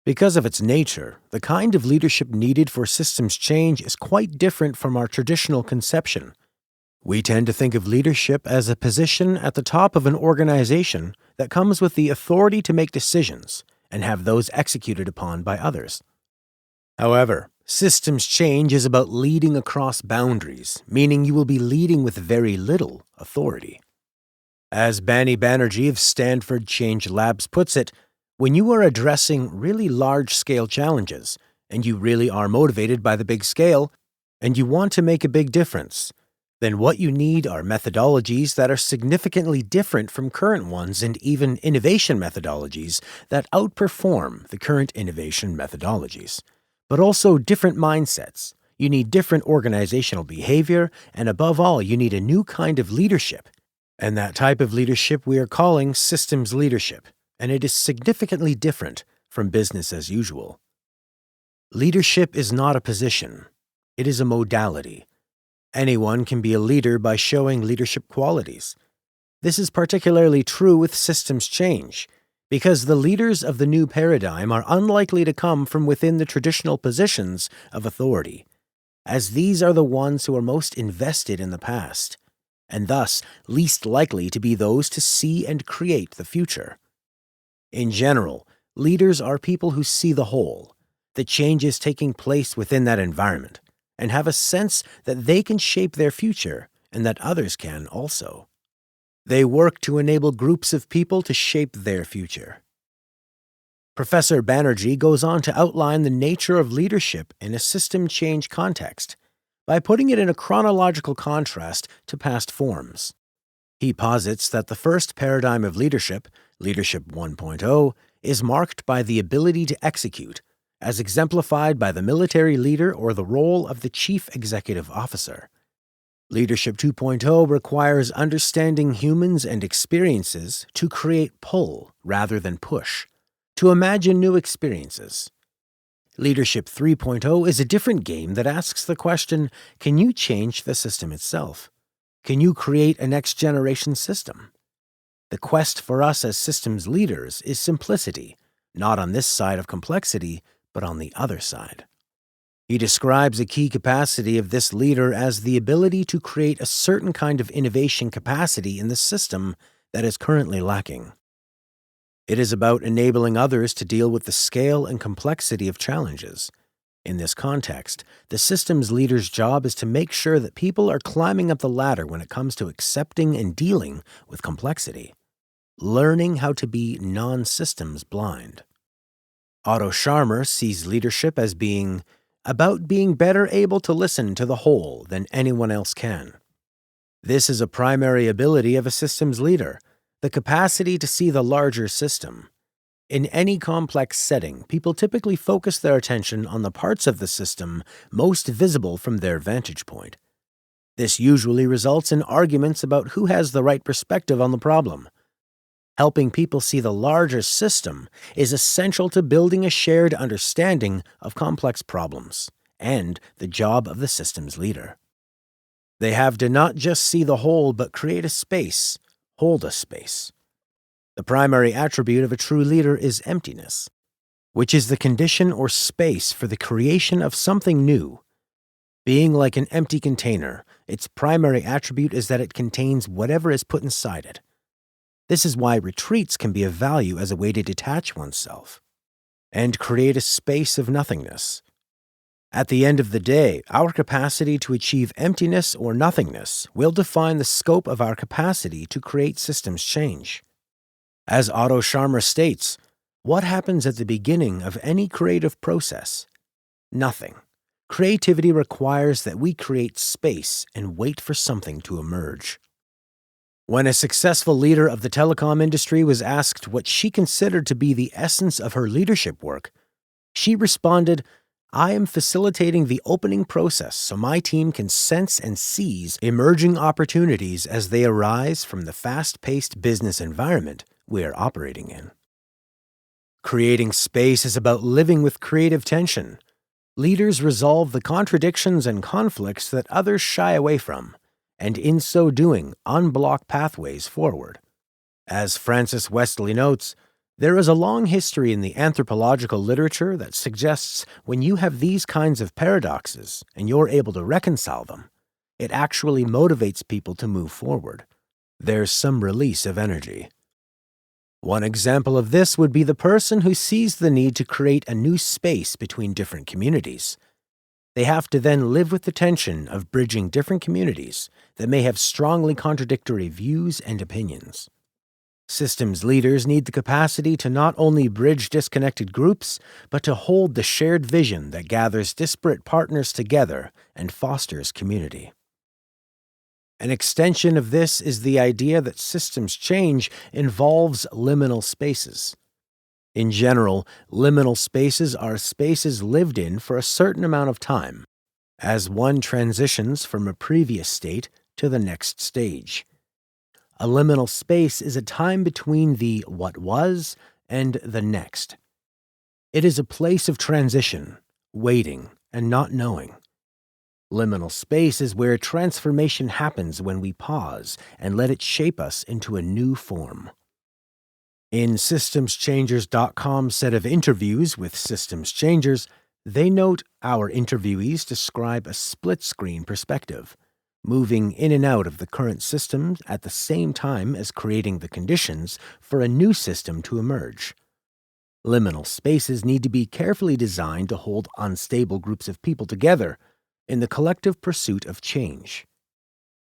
Because of its nature, the kind of leadership needed for systems change is quite different from our traditional conception. We tend to think of leadership as a position at the top of an organization that comes with the authority to make decisions and have those executed upon by others. However, systems change is about leading across boundaries, meaning you will be leading with very little authority. As Bani Banerjee of Stanford Change Labs puts it, when you are addressing really large-scale challenges, and you really are motivated by the big scale, and you want to make a big difference, then what you need are methodologies that are significantly different from current ones and even innovation methodologies that outperform the current innovation methodologies. But also different mindsets. You need different organizational behavior, and above all, you need a new kind of leadership. And that type of leadership we are calling systems leadership, and it is significantly different from business as usual. Leadership is not a position. It is a modality. Anyone can be a leader by showing leadership qualities. This is particularly true with systems change, because the leaders of the new paradigm are unlikely to come from within the traditional positions of authority, as these are the ones who are most invested in the past, and thus least likely to be those to see and create the future. In general, leaders are people who see the whole, the changes taking place within that environment, and have a sense that they can shape their future and that others can also. They work to enable groups of people to shape their future. Professor Banerjee goes on to outline the nature of leadership in a system change context by putting it in a chronological contrast to past forms. He posits that the first paradigm of leadership, Leadership 1.0, is marked by the ability to execute, as exemplified by the military leader or the role of the chief executive officer. Leadership 2.0 requires understanding humans and experiences to create pull rather than push, to imagine new experiences. Leadership 3.0 is a different game that asks the question, can you change the system itself? Can you create a next-generation system? The quest for us as systems leaders is simplicity, not on this side of complexity, but on the other side. He describes a key capacity of this leader as the ability to create a certain kind of innovation capacity in the system that is currently lacking. It is about enabling others to deal with the scale and complexity of challenges. In this context, the systems leader's job is to make sure that people are climbing up the ladder when it comes to accepting and dealing with complexity, learning how to be non-systems blind. Otto Scharmer sees leadership as being about being better able to listen to the whole than anyone else can. This is a primary ability of a systems leader, the capacity to see the larger system. In any complex setting, people typically focus their attention on the parts of the system most visible from their vantage point. This usually results in arguments about who has the right perspective on the problem. Helping people see the larger system is essential to building a shared understanding of complex problems and the job of the systems leader. They have to not just see the whole, but create a space, hold a space. The primary attribute of a true leader is emptiness, which is the condition or space for the creation of something new. Being like an empty container, its primary attribute is that it contains whatever is put inside it. This is why retreats can be of value as a way to detach oneself and create a space of nothingness. At the end of the day, our capacity to achieve emptiness or nothingness will define the scope of our capacity to create systems change. As Otto Scharmer states, what happens at the beginning of any creative process? Nothing. Creativity requires that we create space and wait for something to emerge. When a successful leader of the telecom industry was asked what she considered to be the essence of her leadership work, she responded, "I am facilitating the opening process so my team can sense and seize emerging opportunities as they arise from the fast-paced business environment we are operating in." Creating space is about living with creative tension. Leaders resolve the contradictions and conflicts that others shy away from, and in so doing, unblock pathways forward. As Francis Westley notes, There is a long history in the anthropological literature that suggests when you have these kinds of paradoxes and you're able to reconcile them, it actually motivates people to move forward. There's some release of energy. One example of this would be the person who sees the need to create a new space between different communities. They have to then live with the tension of bridging different communities that may have strongly contradictory views and opinions. Systems leaders need the capacity to not only bridge disconnected groups, but to hold the shared vision that gathers disparate partners together and fosters community. An extension of this is the idea that systems change involves liminal spaces. In general, liminal spaces are spaces lived in for a certain amount of time, as one transitions from a previous state to the next stage. A liminal space is a time between the what was and the next. It is a place of transition, waiting, and not knowing. Liminal space is where transformation happens when we pause and let it shape us into a new form. In SystemsChangers.com's set of interviews with systems changers, they note our interviewees describe a split-screen perspective, moving in and out of the current system at the same time as creating the conditions for a new system to emerge. Liminal spaces need to be carefully designed to hold unstable groups of people together in the collective pursuit of change.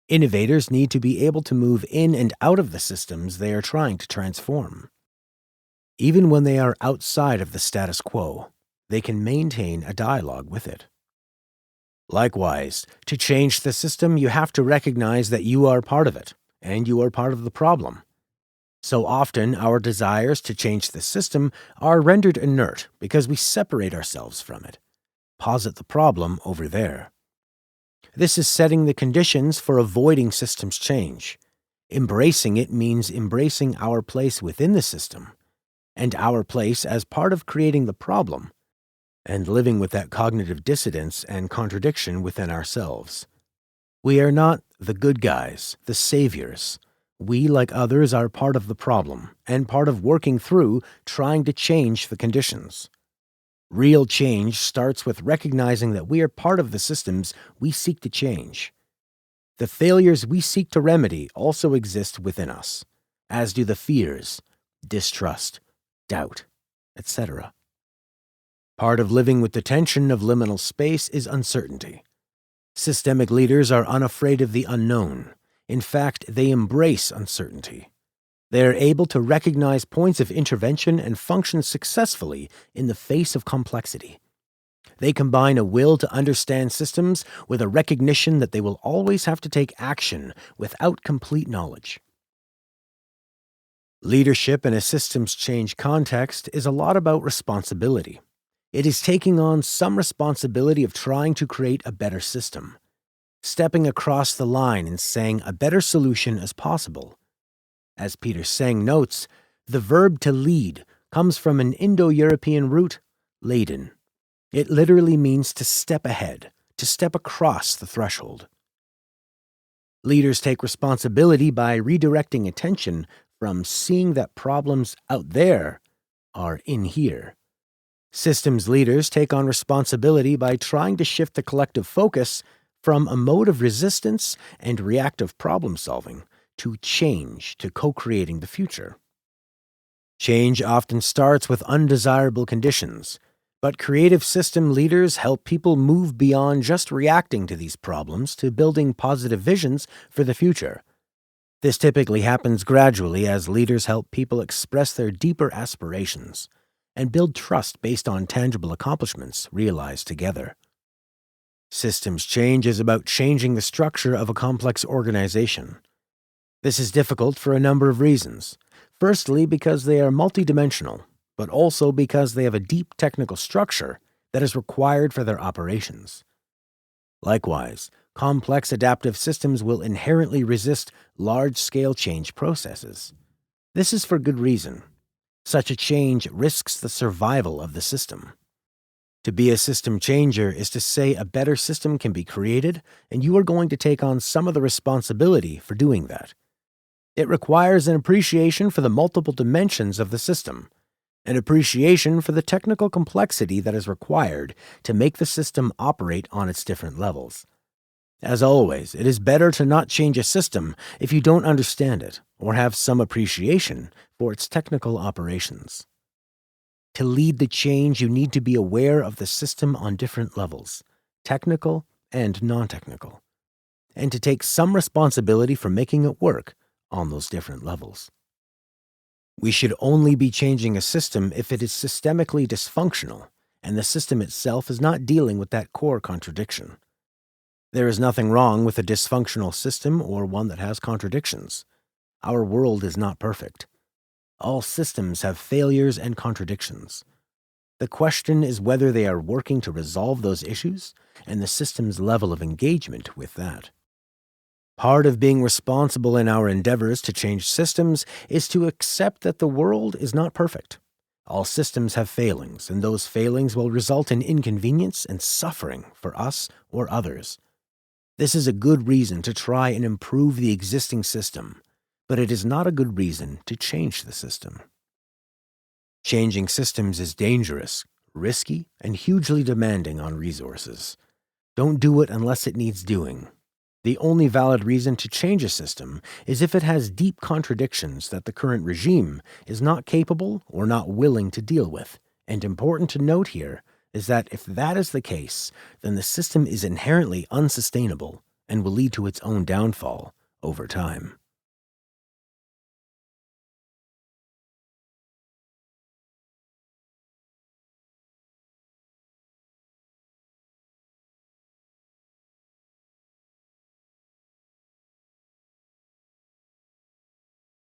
Innovators need to be able to move in and out of the systems they are trying to transform. Even when they are outside of the status quo, they can maintain a dialogue with it. Likewise, to change the system, you have to recognize that you are part of it, and you are part of the problem. So often, our desires to change the system are rendered inert because we separate ourselves from it. Posit the problem over there. This is setting the conditions for avoiding systems change. Embracing it means embracing our place within the system, and our place as part of creating the problem, and living with that cognitive dissonance and contradiction within ourselves. We are not the good guys, the saviors. We, like others, are part of the problem and part of working through trying to change the conditions. Real change starts with recognizing that we are part of the systems we seek to change. The failures we seek to remedy also exist within us, as do the fears, distrust, doubt, etc. Part of living with the tension of liminal space is uncertainty. Systemic leaders are unafraid of the unknown. In fact, they embrace uncertainty. They are able to recognize points of intervention and function successfully in the face of complexity. They combine a will to understand systems with a recognition that they will always have to take action without complete knowledge. Leadership in a systems change context is a lot about responsibility. It is taking on some responsibility of trying to create a better system, stepping across the line and saying a better solution is possible. As Peter Seng notes, the verb to lead comes from an Indo-European root, leiden. It literally means to step ahead, to step across the threshold. Leaders take responsibility by redirecting attention from seeing that problems out there are in here. Systems leaders take on responsibility by trying to shift the collective focus from a mode of resistance and reactive problem-solving to change, to co-creating the future. Change often starts with undesirable conditions, but creative system leaders help people move beyond just reacting to these problems to building positive visions for the future. This typically happens gradually as leaders help people express their deeper aspirations and build trust based on tangible accomplishments realized together. Systems change is about changing the structure of a complex organization. This is difficult for a number of reasons. Firstly, because they are multidimensional, but also because they have a deep technical structure that is required for their operations. Likewise, complex adaptive systems will inherently resist large-scale change processes. This is for good reason. Such a change risks the survival of the system. To be a system changer is to say a better system can be created, and you are going to take on some of the responsibility for doing that. It requires an appreciation for the multiple dimensions of the system, an appreciation for the technical complexity that is required to make the system operate on its different levels. As always, it is better to not change a system if you don't understand it or have some appreciation for its technical operations. To lead the change, you need to be aware of the system on different levels, technical and non-technical, and to take some responsibility for making it work on those different levels. We should only be changing a system if it is systemically dysfunctional and the system itself is not dealing with that core contradiction. There is nothing wrong with a dysfunctional system or one that has contradictions. Our world is not perfect. All systems have failures and contradictions. The question is whether they are working to resolve those issues and the system's level of engagement with that. Part of being responsible in our endeavors to change systems is to accept that the world is not perfect. All systems have failings, and those failings will result in inconvenience and suffering for us or others. This is a good reason to try and improve the existing system, but it is not a good reason to change the system. Changing systems is dangerous, risky, and hugely demanding on resources. Don't do it unless it needs doing. The only valid reason to change a system is if it has deep contradictions that the current regime is not capable or not willing to deal with. And important to note here is that if that is the case, then the system is inherently unsustainable and will lead to its own downfall over time.